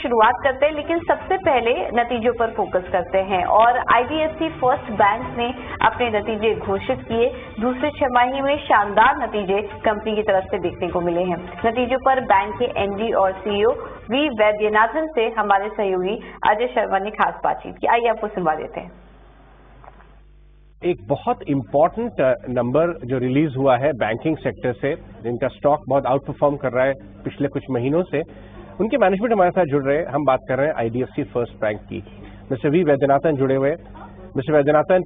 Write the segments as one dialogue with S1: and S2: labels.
S1: शुरुआत करते हैं, लेकिन सबसे पहले नतीजों पर फोकस करते हैं। और आईडीएफसी फर्स्ट बैंक ने अपने नतीजे घोषित किए। दूसरे छमाही में शानदार नतीजे कंपनी की तरफ से देखने को मिले हैं। नतीजों पर बैंक के एमडी और सीईओ वी वैद्यनाथन से हमारे सहयोगी अजय शर्मा ने खास बातचीत की। आइए आपको सुनवा देते हैं।
S2: एक बहुत इंपॉर्टेंट नंबर जो रिलीज हुआ है बैंकिंग सेक्टर से, जिनका स्टॉक बहुत आउट परफॉर्म कर रहा है पिछले कुछ महीनों से, उनके मैनेजमेंट हमारे साथ जुड़ रहे हैं। हम बात कर रहे हैं आईडीएफसी फर्स्ट बैंक की। मिस्टर वी वैद्यनाथन जुड़े हुए। मिस्टर वैद्यनाथन,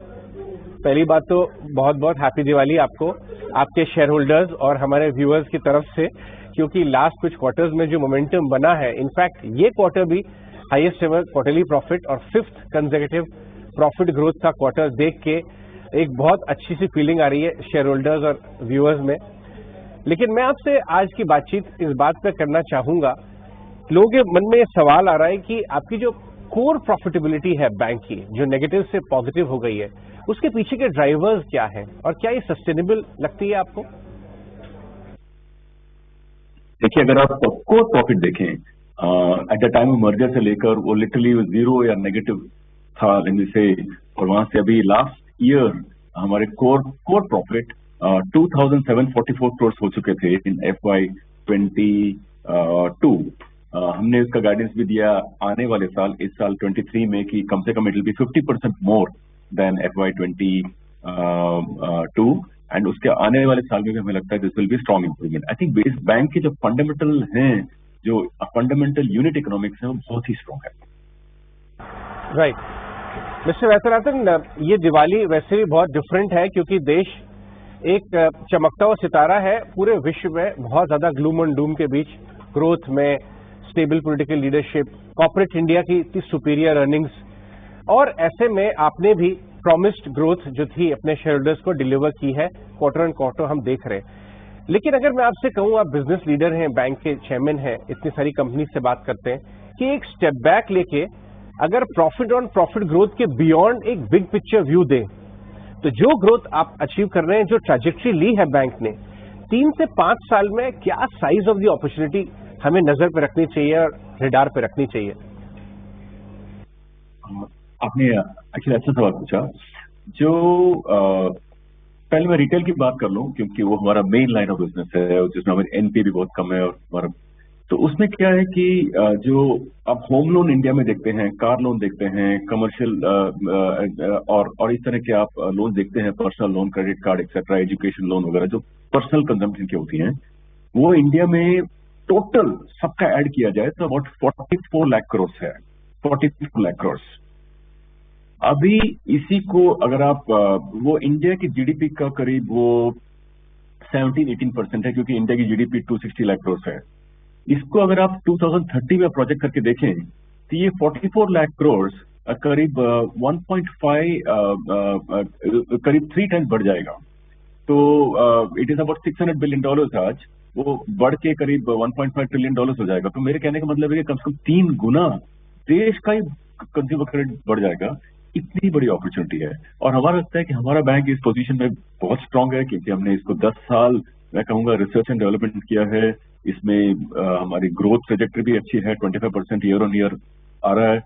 S2: पहली बात तो बहुत बहुत हैप्पी दिवाली आपको, आपके शेयर होल्डर्स और हमारे व्यूअर्स की तरफ से, क्योंकि लास्ट कुछ क्वार्टर्स में जो मोमेंटम बना है, इनफैक्ट ये क्वार्टर भी हाईएस्ट एवर क्वार्टरली प्रॉफिट और 5th कंसेक्यूटिव प्रॉफिट ग्रोथ का क्वार्टर देख के एक बहुत अच्छी सी फीलिंग आ रही है शेयर होल्डर्स और व्यूअर्स में। लेकिन मैं आपसे आज की बातचीत इस बात पर करना चाहूंगा, लोगों के मन में ये सवाल आ रहा है कि आपकी जो कोर प्रॉफिटेबिलिटी है बैंक की, जो नेगेटिव से पॉजिटिव हो गई है, उसके पीछे के ड्राइवर्स क्या हैं और क्या ये सस्टेनेबल लगती है आपको?
S3: देखिए, अगर आप कोर प्रॉफिट देखें एट द टाइम मर्जर से लेकर वो लिटरली 0 या नेगेटिव था से, और वहां से अभी लास्ट ईयर हमारे कोर प्रॉफिट 2744 करोड़ हो चुके थे इन FY22। हमने इसका गाइडेंस भी दिया आने वाले साल, इस साल 23 में, कि कम से कम it will be 50% more than FY22, and उसके आने वाले साल में भी हमें लगता है this will be strong improvement. I think base bank के जो फंडामेंटल हैं, जो फंडामेंटल यूनिट इकोनॉमिक्स है, वो बहुत ही स्ट्रॉन्ग है।
S2: राइट। मिस्टर वैद्यनाथन, ये दिवाली वैसे भी बहुत डिफरेंट है, क्योंकि देश एक चमकता हुआ सितारा है पूरे विश्व में, बहुत ज्यादा ग्लूम एंड डूम के बीच, ग्रोथ में, stable political leadership, corporate India की इतनी सुपीरियर अर्निंग्स, और ऐसे में आपने भी प्रॉमिस्ड ग्रोथ जो थी अपने शेयर होल्डर्स को डिलीवर की है, क्वार्टर एंड क्वार्टर हम देख रहे हैं। लेकिन अगर मैं आपसे कहूं, आप बिजनेस लीडर हैं, बैंक के चेयरमैन हैं, इतनी सारी कंपनी से बात करते हैं, कि एक स्टेप बैक लेके अगर प्रॉफिट ऑन प्रॉफिट ग्रोथ के बियॉन्ड एक बिग पिक्चर व्यू दें, तो जो ग्रोथ आप अचीव कर रहे हैं, जो ट्रैजेक्टरी ली है बैंक ने 3 से 5 साल में, क्या साइज ऑफ द अपॉर्चुनिटी हमें नजर पे रखनी चाहिए और रेडार पे रखनी चाहिए?
S3: आपने एक्चुअली अच्छा सवाल पूछा। जो पहले मैं रिटेल की बात कर लूं, क्योंकि वो हमारा मेन लाइन ऑफ बिजनेस है, जिसमें हमारी एनपी भी बहुत कम है, और हमारा तो उसमें क्या है कि जो आप होम लोन इंडिया में देखते हैं, कार लोन देखते हैं, कमर्शियल और इस तरह के आप लोन देखते हैं, personal loan, credit card etcetera, education loan वगैरह, जो पर्सनल कंजम्पशन की होती हैं, वो इंडिया में टोटल सबका ऐड किया जाए तो अबाउट 44 लाख करोड़ है। 44 लाख करोड़। अभी इसी को अगर आप वो इंडिया की जीडीपी का करीब वो 17-18% है, क्योंकि इंडिया की जीडीपी 260 लाख करोड़ है। इसको अगर आप 2030 में प्रोजेक्ट करके देखें, तो ये 44 लाख करोड़ करीब 1.5 करीब 3 टाइम्स बढ़ जाएगा। तो इट इज अबाउट $600 बिलियन आज, वो बढ़ के करीब $1.5 ट्रिलियन हो जाएगा। तो मेरे कहने का मतलब है कि कम से कम 3 गुना देश का ही कंज्यूमर क्रेडिट बढ़ जाएगा। इतनी बड़ी अपॉर्चुनिटी है, और हमारा लगता है कि हमारा बैंक इस पोजीशन में बहुत स्ट्रांग है, क्योंकि हमने इसको 10 साल मैं कहूंगा रिसर्च एंड डेवलपमेंट किया है। इसमें हमारी ग्रोथ ट्रेजेक्टरी भी अच्छी है, 25% ईयर ऑन ईयर आ रहा है।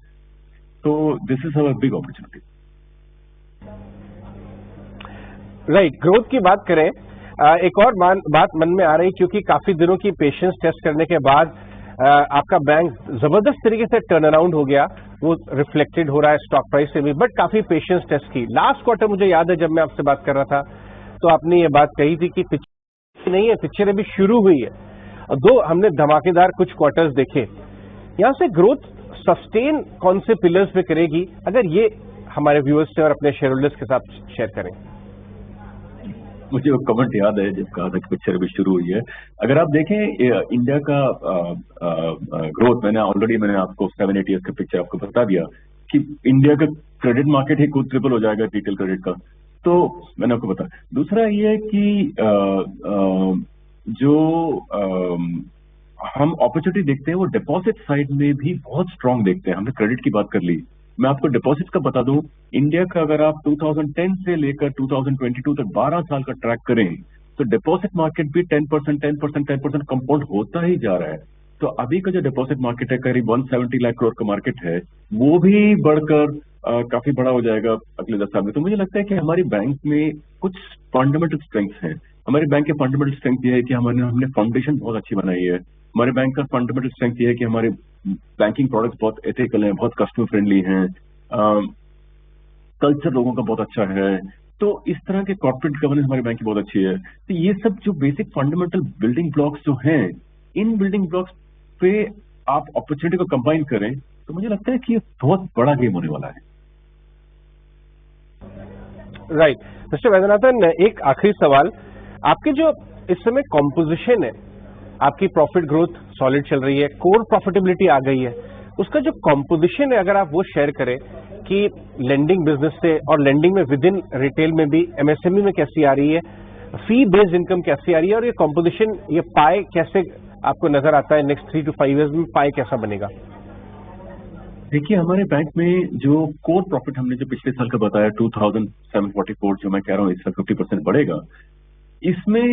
S3: तो this is our big opportunity.
S2: Right. Growth की बात करें, एक और बात मन में आ रही, क्योंकि काफी दिनों की पेशेंस टेस्ट करने के बाद आपका बैंक जबरदस्त तरीके से टर्न अराउंड हो गया, वो रिफ्लेक्टेड हो रहा है स्टॉक प्राइस से भी, बट काफी पेशेंस टेस्ट की। लास्ट क्वार्टर मुझे याद है, जब मैं आपसे बात कर रहा था, तो आपने ये बात कही थी कि पिक्चर नहीं है, पिक्चर अभी शुरू हुई है, और 2 हमने धमाकेदार कुछ क्वार्टर्स देखे। यहां से ग्रोथ सस्टेन कौन से पिलर्स पे करेगी, अगर ये हमारे व्यूअर्स से और अपने शेयर होल्डर्स के साथ शेयर करें?
S3: मुझे वो कमेंट याद है जब कहा था कि पिक्चर अभी शुरू हुई है। अगर आप देखें इंडिया का ग्रोथ, मैंने आपको 7-8 ईयर्स का पिक्चर आपको बता दिया कि इंडिया का क्रेडिट मार्केट ही खुद ट्रिपल हो जाएगा रिटेल क्रेडिट का, तो मैंने आपको बताया। दूसरा ये है कि जो हम अपॉर्चुनिटी देखते हैं, वो डिपॉजिट साइड में भी बहुत स्ट्रांग देखते हैं। हमने क्रेडिट की बात कर ली, मैं आपको डिपॉजिट का बता दूं, इंडिया का अगर आप 2010 से लेकर 2022 तक 12 साल का ट्रैक करें, तो डिपॉजिट मार्केट भी 10% कंपाउंड होता ही जा रहा है। तो अभी का जो डिपॉजिट मार्केट है करीब 170 लाख करोड़ का मार्केट है, वो भी बढ़कर काफी बड़ा हो जाएगा अगले 10 साल में। तो मुझे लगता है कि हमारी बैंक में कुछ फंडामेंटल स्ट्रेंथ्स हैं। हमारे बैंक के फंडामेंटल स्ट्रेंथ ये है कि हमने फाउंडेशन बहुत अच्छी बनाई है। हमारे बैंक का फंडामेंटल स्ट्रेंथ ये है कि हमारे बैंकिंग प्रोडक्ट्स बहुत एथिकल हैं, बहुत कस्टमर फ्रेंडली हैं, कल्चर लोगों का बहुत अच्छा है। तो इस तरह के कॉर्पोरेट गवर्नेंस हमारे बैंक की बहुत अच्छी है। तो ये सब जो बेसिक फंडामेंटल बिल्डिंग ब्लॉक्स जो हैं, इन बिल्डिंग ब्लॉक्स पे आप अपॉर्चुनिटी को कंबाइन करें तो मुझे लगता है कि ये बहुत बड़ा गेम होने वाला है।
S2: राइट मिस्टर वैद्यनाथन, एक आखिरी सवाल, आपके जो इस समय कॉम्पोजिशन है, आपकी प्रॉफिट ग्रोथ सॉलिड चल रही है, कोर प्रॉफिटेबिलिटी आ गई है, उसका जो कॉम्पोजिशन है अगर आप वो शेयर करें कि लेंडिंग बिजनेस से और लेंडिंग में विद इन रिटेल में भी एमएसएमई में कैसी आ रही है, फी बेस्ड इनकम कैसी आ रही है, और ये कॉम्पोजिशन, ये पाए कैसे आपको नजर आता है नेक्स्ट 3 to 5 ईयर्स में पाए कैसा बनेगा?
S3: देखिए, हमारे बैंक में जो कोर प्रॉफिट हमने जो पिछले साल का बताया 2744, जो मैं कह रहा हूँ इस साल 50% बढ़ेगा। इसमें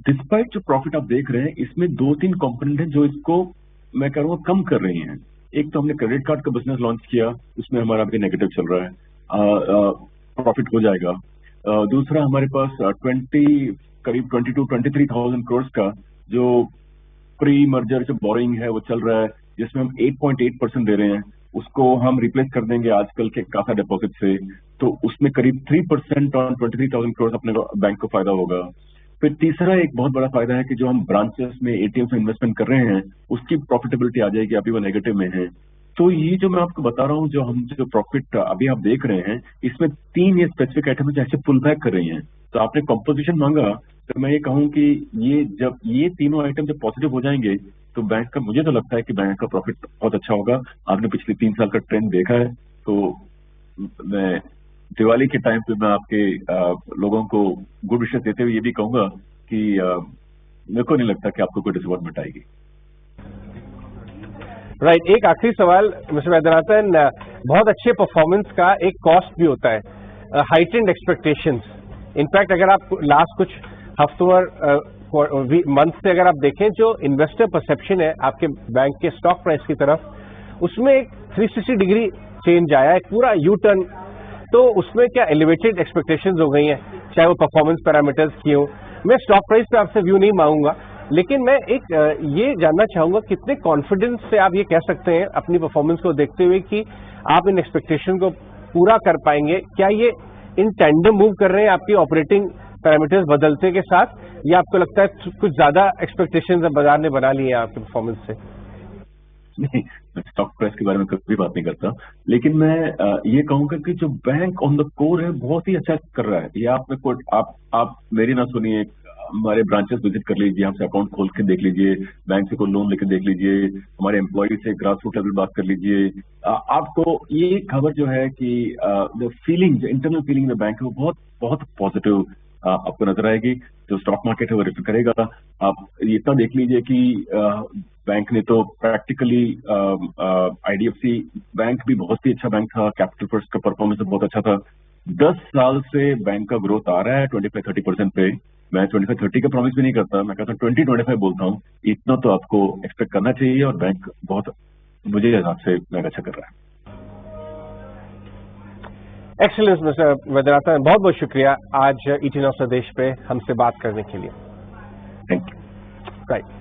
S3: डिस्पाइट जो प्रॉफिट आप देख रहे हैं, इसमें 2-3 कंपोनेंट हैं जो इसको मैं कह रहा हूँ कम कर रही हैं। एक तो हमने क्रेडिट कार्ड का बिजनेस लॉन्च किया, उसमें हमारा अभी नेगेटिव चल रहा है, प्रॉफिट हो जाएगा। दूसरा हमारे पास करीब 22-23,000 करोड़ का जो प्री मर्जर जो बोरिंग है वो चल रहा है, जिसमें हम 8.8% दे रहे हैं, उसको हम रिप्लेस कर देंगे आजकल के कासा डिपॉजिट से। तो उसमें करीब 3% और 23,000 करोड़ अपने बैंक को फायदा होगा। फिर तीसरा एक बहुत बड़ा फायदा है कि जो हम ब्रांचेस में एटीएम से इन्वेस्टमेंट कर रहे हैं, उसकी प्रॉफिटेबिलिटी आ जाएगी, अभी वो नेगेटिव में है। तो ये जो मैं आपको बता रहा हूँ, जो प्रॉफिट अभी आप देख रहे हैं, इसमें 3 ये स्पेसिफिक आइटम जैसे पुल बैक कर रही हैं। तो आपने कंपोजिशन मांगा, तो मैं ये कहूँ कि जब ये तीनों आइटम जब पॉजिटिव हो जाएंगे तो बैंक का, मुझे तो लगता है कि बैंक का प्रॉफिट बहुत अच्छा होगा। आपने पिछले 3 साल का ट्रेंड देखा है। तो मैं दिवाली के टाइम पे मैं आपके लोगों को गुड विशेस देते हुए ये भी कहूंगा कि मेरे को नहीं लगता कि आपको कोई डिसअपॉइंटमेंट आएगी।
S2: राइट, एक आखिरी सवाल मिस्टर वैद्यनाथन, बहुत अच्छे परफॉर्मेंस का एक कॉस्ट भी होता है, हाइटेंड एक्सपेक्टेशंस। इनफैक्ट अगर आप लास्ट कुछ हफ्तों और मंथ से अगर आप देखें, जो इन्वेस्टर परसेप्शन है आपके बैंक के स्टॉक प्राइस की तरफ, उसमें एक 360 डिग्री चेंज आया है, पूरा यू टर्न। तो उसमें क्या एलिवेटेड एक्सपेक्टेशंस हो गई हैं, चाहे वो परफॉर्मेंस पैरामीटर्स की हो। मैं स्टॉक प्राइस पे आपसे व्यू नहीं मांगूंगा, लेकिन मैं एक ये जानना चाहूंगा, कितने कॉन्फिडेंस से आप ये कह सकते हैं अपनी परफॉर्मेंस को देखते हुए कि आप इन एक्सपेक्टेशन को पूरा कर पाएंगे? क्या ये इन टैंडम मूव कर रहे हैं आपकी ऑपरेटिंग पैरामीटर्स बदलते के साथ, या आपको लगता है कुछ ज्यादा एक्सपेक्टेशंस बाजार ने बना लिए हैं आपके परफॉर्मेंस से?
S3: नहीं, मैं स्टॉक प्राइस के बारे में कभी बात नहीं करता, लेकिन मैं ये कहूंगा कि जो बैंक ऑन द कोर है बहुत ही अच्छा कर रहा है। ये आप मेरी ना सुनिए, हमारे ब्रांचेस विजिट कर लीजिए, हमसे अकाउंट खोल के देख लीजिए, बैंक से कोई लोन लेके देख लीजिए, हमारे एम्प्लॉय से ग्रास रूट लेवल बात कर लीजिए। आपको ये खबर जो है कि द फीलिंग, जो इंटरनल फीलिंग द बैंक है, वो बहुत बहुत पॉजिटिव आपको नजर आएगी। जो स्टॉक मार्केट है वो रिफ्लेक्ट करेगा। आप इतना देख लीजिए कि बैंक ने तो प्रैक्टिकली आईडीएफसी बैंक भी बहुत ही अच्छा बैंक था, कैपिटल फर्स्ट का परफॉर्मेंस बहुत अच्छा था। 10 साल से बैंक का ग्रोथ आ रहा है 25-30% पे। मैं 25-30 का प्रॉमिस भी नहीं करता, मैं कहता हूँ 20-25 बोलता हूँ। इतना तो आपको एक्सपेक्ट करना चाहिए, और बैंक बहुत, मुझे हिसाब से बैंक अच्छा कर रहा है।
S2: एक्सीलेंस मिस्टर वैद्यनाथन, बहुत बहुत शुक्रिया आज ET9 संदेश पे हमसे बात करने के लिए।
S3: Thank you.
S2: राइट।